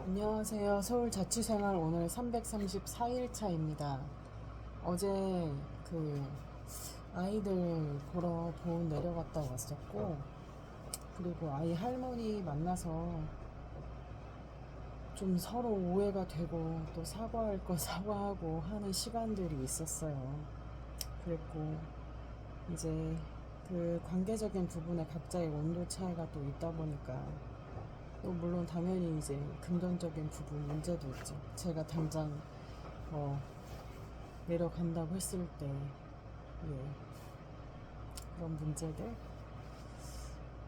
안녕하세요. 서울자취생활 오늘 334일 차입니다. 어제 그 아이들 보러 보은 내려갔다 왔었고, 그리고 아이 할머니 만나서 좀 서로 오해가 되고 또 사과할 거 사과하고 하는 시간들이 있었어요. 그랬고, 이제 그 관계적인 부분에 각자의 온도 차이가 또 있다 보니까 또 물론 당연히 이제 금전적인 부분 문제도 있죠. 제가 당장 어, 내려간다고 했을 때 예, 그런 문제들.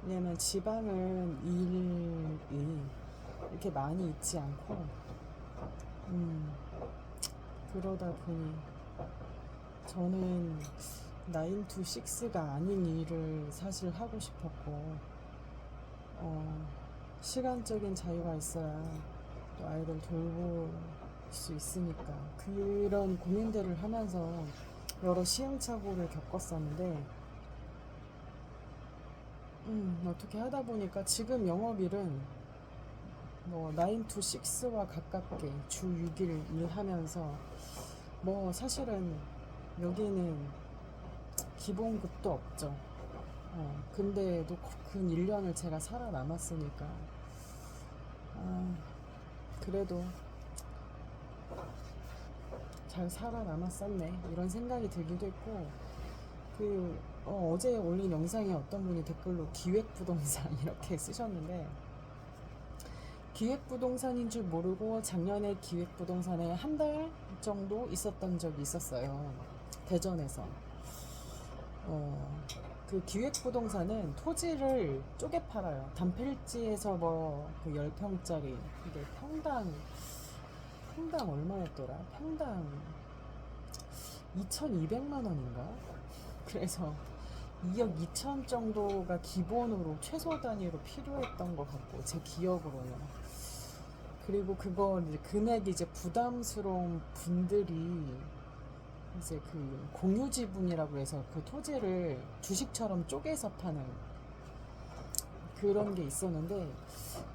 왜냐면 지방은 일이 이렇게 많이 있지 않고 음, 그러다 보니 저는 9 to 6가 아닌 일을 사실 하고 싶었고 어, 시간적인 자유가 있어야 또 아이들 돌볼 수 있으니까 그런 고민들을 하면서 여러 시행착오를 겪었었는데 어떻게 하다 보니까 지금 영업일은 뭐 9 to 6와 가깝게 주 6일 일하면서 뭐 사실은 여기는 기본급도 없죠. 근데도 근 1년을 제가 살아남았으니까 아, 그래도 잘 살아남았었네 이런 생각이 들기도 했고 어제 올린 영상에 어떤 분이 댓글로 기획부동산 이렇게 쓰셨는데 기획부동산인 줄 모르고 작년에 기획부동산에 한 달 정도 있었던 적이 있었어요. 대전에서. 어, 그 기획부동산은 토지를 쪼개 팔아요. 단필지에서 뭐그 10평짜리 이게 평당 얼마였더라? 평당 2,200만 원인가? 그래서 2억 2천 정도가 기본으로 최소 단위로 필요했던 것 같고 제 기억으로는. 그리고 그거 이제 금액이 이제 부담스러운 분들이 이제 그 공유 지분이라고 해서 그 토지를 주식처럼 쪼개서 파는 그런 게 있었는데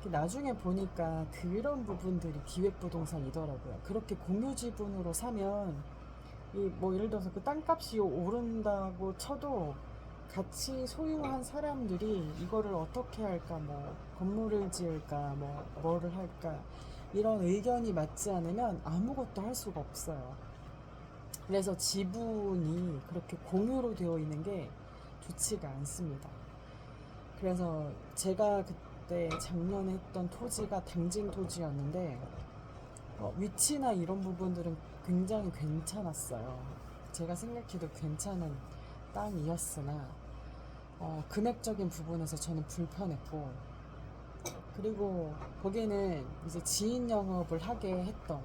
나중에 보니까 그런 부분들이 기획부동산이더라고요. 그렇게 공유 지분으로 사면 이 뭐 예를 들어서 그 땅값이 오른다고 쳐도 같이 소유한 사람들이 이거를 어떻게 할까, 뭐 건물을 지을까, 뭐 뭐를 할까 이런 의견이 맞지 않으면 아무것도 할 수가 없어요. 그래서 지분이 그렇게 공유로 되어 있는 게 좋지가 않습니다. 그래서 제가 그때 작년에 했던 토지가 당진 토지였는데 위치나 이런 부분들은 굉장히 괜찮았어요. 제가 생각해도 괜찮은 땅이었으나 금액적인 부분에서 저는 불편했고, 그리고 거기는 이제 지인 영업을 하게 했던,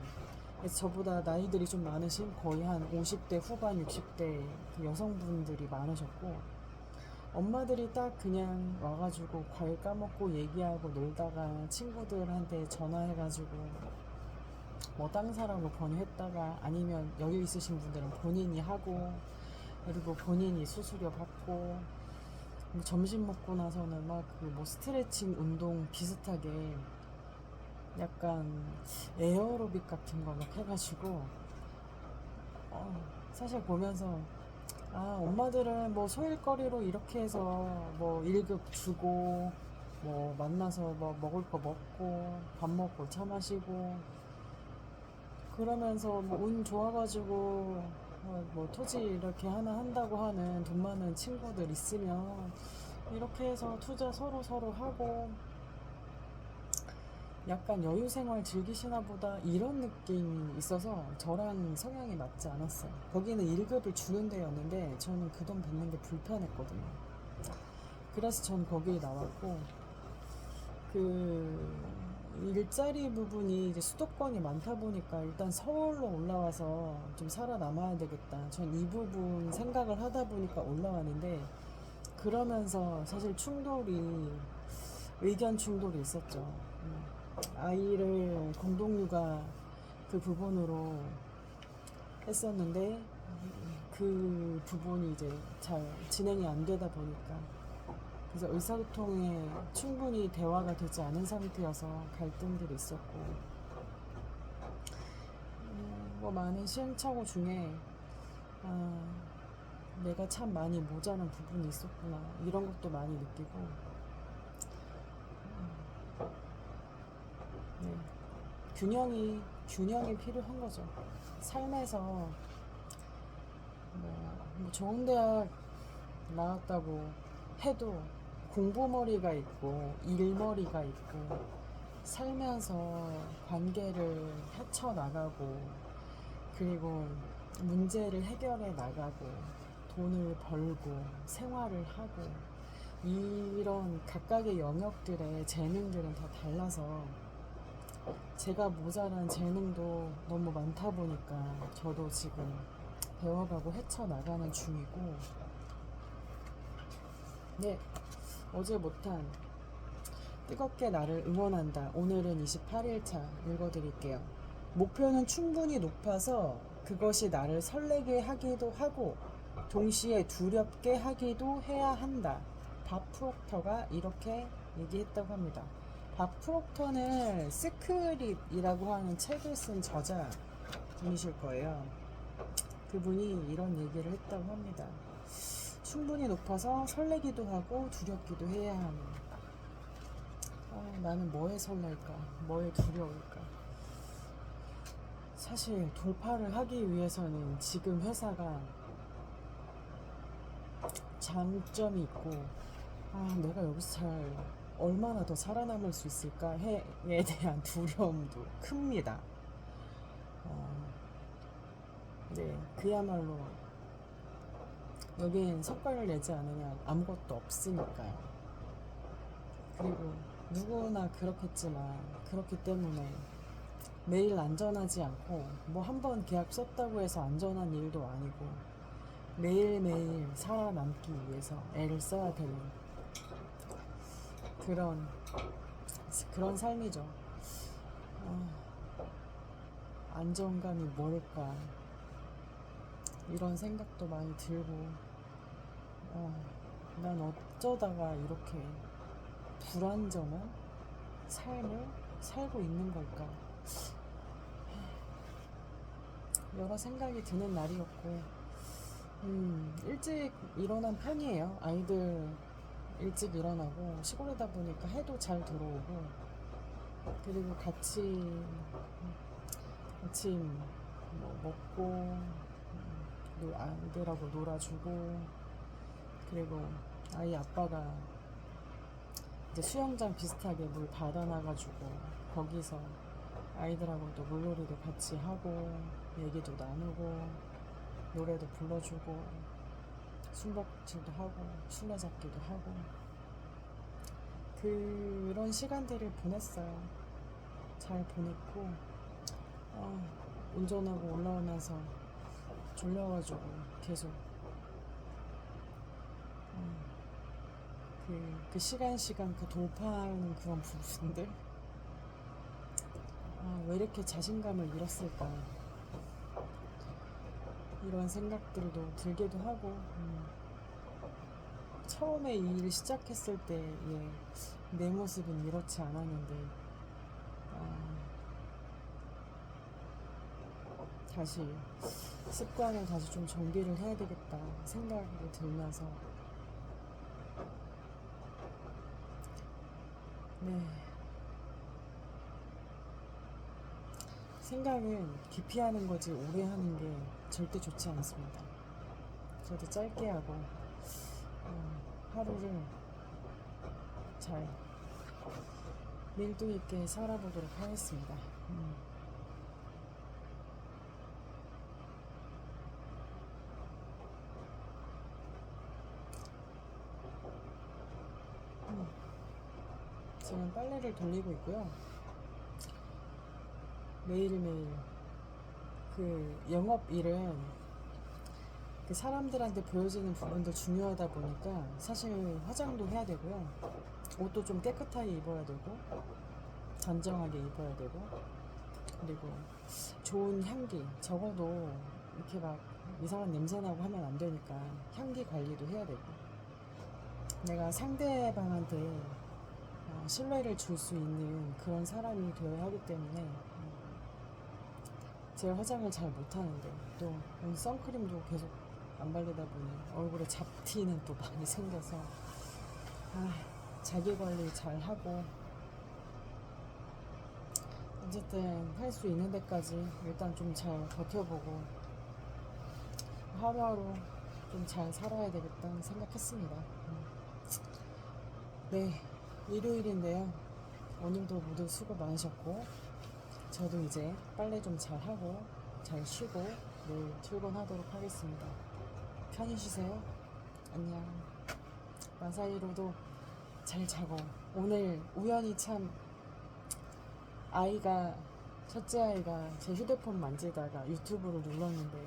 그래서 저보다 나이들이 좀 많으신 거의 한 50대 후반 60대 그 여성분들이 많으셨고, 엄마들이 딱 그냥 와가지고 과일 까먹고 얘기하고 놀다가 친구들한테 전화해가지고 뭐 땅 사라고 권유했다가, 아니면 여유 있으신 분들은 본인이 하고 그리고 본인이 수수료 받고 뭐 점심 먹고 나서는 막 그 뭐 스트레칭 운동 비슷하게 약간 에어로빅 같은 거 막 해가지고 사실 보면서 엄마들은 뭐 소일거리로 이렇게 해서 뭐 1급 주고 뭐 만나서 뭐 먹을 거 먹고 밥 먹고 차 마시고 그러면서 뭐 운 좋아가지고 뭐 토지 이렇게 하나 한다고 하는 돈 많은 친구들 있으면 이렇게 해서 투자 서로 서로 하고 약간 여유 생활 즐기시나 보다 이런 느낌이 있어서 저랑 성향이 맞지 않았어요. 거기는 1급을 주는 데였는데 저는 그 돈 받는 게 불편했거든요. 그래서 전 거기에 나왔고, 그 일자리 부분이 이제 수도권이 많다 보니까 일단 서울로 올라와서 좀 살아남아야 되겠다. 전 이 부분 생각을 하다 보니까 올라왔는데, 그러면서 사실 의견 충돌이 있었죠. 아이를 공동육아 그 부분으로 했었는데 그 부분이 이제 잘 진행이 안 되다 보니까 그래서 의사소통에 충분히 대화가 되지 않은 상태여서 갈등들이 있었고, 뭐 많은 시행착오 중에 내가 참 많이 모자란 부분이 있었구나 이런 것도 많이 느끼고, 네. 균형이 필요한 거죠. 삶에서 뭐 좋은 대학 나왔다고 해도 공부머리가 있고 일머리가 있고, 살면서 관계를 헤쳐나가고, 그리고 문제를 해결해 나가고, 돈을 벌고 생활을 하고, 이런 각각의 영역들의 재능들은 다 달라서 제가 모자란 재능도 너무 많다 보니까 저도 지금 배워가고 헤쳐나가는 중이고, 네, 어제 못한 뜨겁게 나를 응원한다. 오늘은 28일차 읽어드릴게요. 목표는 충분히 높아서 그것이 나를 설레게 하기도 하고 동시에 두렵게 하기도 해야 한다. 밥 프록터가 이렇게 얘기했다고 합니다. 밥 프록터는 시크릿이라고 하는 책을 쓴 저자분이실 거예요. 그분이 이런 얘기를 했다고 합니다. 충분히 높아서 설레기도 하고 두렵기도 해야 하는. 나는 뭐에 설렐까? 뭐에 두려울까? 사실 돌파를 하기 위해서는 지금 회사가 장점이 있고, 내가 여기서 얼마나 더 살아남을 수 있을까에 대한 두려움도 큽니다. 네, 그야말로 여긴 성과를 내지 않으면 아무것도 없으니까요. 그리고 누구나 그렇겠지만, 그렇기 때문에 매일 안전하지 않고, 뭐 한 번 계약 썼다고 해서 안전한 일도 아니고, 매일매일 살아남기 위해서 애를 써야 되는 그런 삶이죠. 안정감이 뭘까? 이런 생각도 많이 들고, 난 어쩌다가 이렇게 불안정한 삶을 살고 있는 걸까? 여러 생각이 드는 날이었고, 일찍 일어난 편이에요. 아이들 일찍 일어나고, 시골이다 보니까 해도 잘 들어오고, 그리고 같이 아침 뭐 먹고, 아이들하고 놀아주고, 그리고 아이 아빠가 이제 수영장 비슷하게 물 받아놔가지고 거기서 아이들하고도 물놀이도 같이 하고, 얘기도 나누고, 노래도 불러주고, 숨바꼭질도 하고, 술래잡기도 하고, 그런 시간들을 보냈어요. 잘 보냈고, 운전하고 올라오면서 졸려가지고 계속 그 시간 그 돌파하는 그런 부분들, 왜 이렇게 자신감을 잃었을까, 이런 생각들도 들기도 하고, 처음에 이 일을 시작했을 때의 내 모습은 이렇지 않았는데, 다시 습관을 다시 좀 정비를 해야 되겠다 생각이 들면서, 네, 생각은 깊이 하는 거지 오래 하는 게 절대 좋지 않습니다. 저도 짧게 하고, 하루를 잘 밀도 있게 살아보도록 하겠습니다. 지금 빨래를 돌리고 있고요. 매일매일 그 영업일은 그 사람들한테 보여지는 부분도 중요하다 보니까 사실 화장도 해야 되고요. 옷도 좀 깨끗하게 입어야 되고, 단정하게 입어야 되고, 그리고 좋은 향기, 적어도 이렇게 막 이상한 냄새 나고 하면 안 되니까 향기 관리도 해야 되고, 내가 상대방한테 신뢰를 줄 수 있는 그런 사람이 되어야 하기 때문에 제가 화장을 잘 못하는데 또 선크림도 계속 안 바르다 보니 얼굴에 잡티는 또 많이 생겨서 자기 관리 잘 하고 어쨌든 할 수 있는 데까지 일단 좀 잘 버텨보고 하루하루 좀 잘 살아야 되겠다는 생각했습니다. 네, 일요일인데요. 오늘도 모두 수고 많으셨고 저도 이제 빨래 좀 잘 하고 잘 쉬고 내일 출근하도록 하겠습니다. 편히 쉬세요. 안녕. 마사이로도 잘 자고 오늘 우연히 참 첫째 아이가 제 휴대폰 만지다가 유튜브를 눌렀는데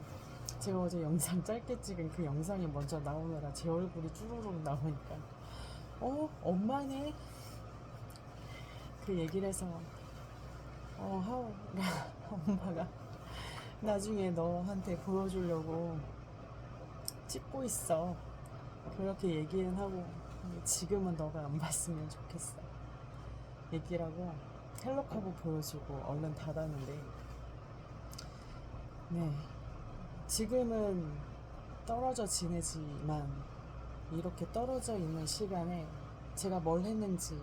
제가 어제 영상 짧게 찍은 그 영상이 먼저 나오느라 제 얼굴이 쭈루룩 나오니까 엄마네? 그 얘기를 해서 엄마가 나중에 너한테 보여주려고 찍고 있어. 그렇게 얘기는 하고 지금은 너가 안 봤으면 좋겠어. 얘기라고 헬로카보 보여주고 얼른 닫았는데 네. 지금은 떨어져 지내지만 이렇게 떨어져 있는 시간에 제가 뭘 했는지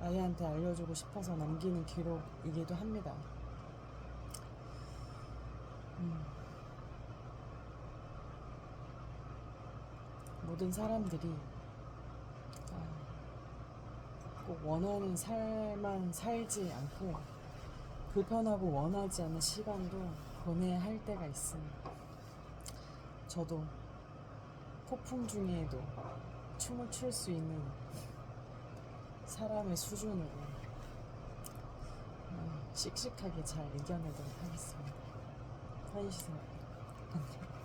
아이한테 알려주고 싶어서 남기는 기록이기도 합니다. 모든 사람들이 꼭 원하는 삶만 살지 않고 불편하고 원하지 않는 시간도 보내야 할 때가 있습니다. 저도 폭풍 중에도 춤을 출 수 있는 사람의 수준으로 씩씩하게 잘 이겨내도록 하겠습니다. 편히 쉬세요. 안녕.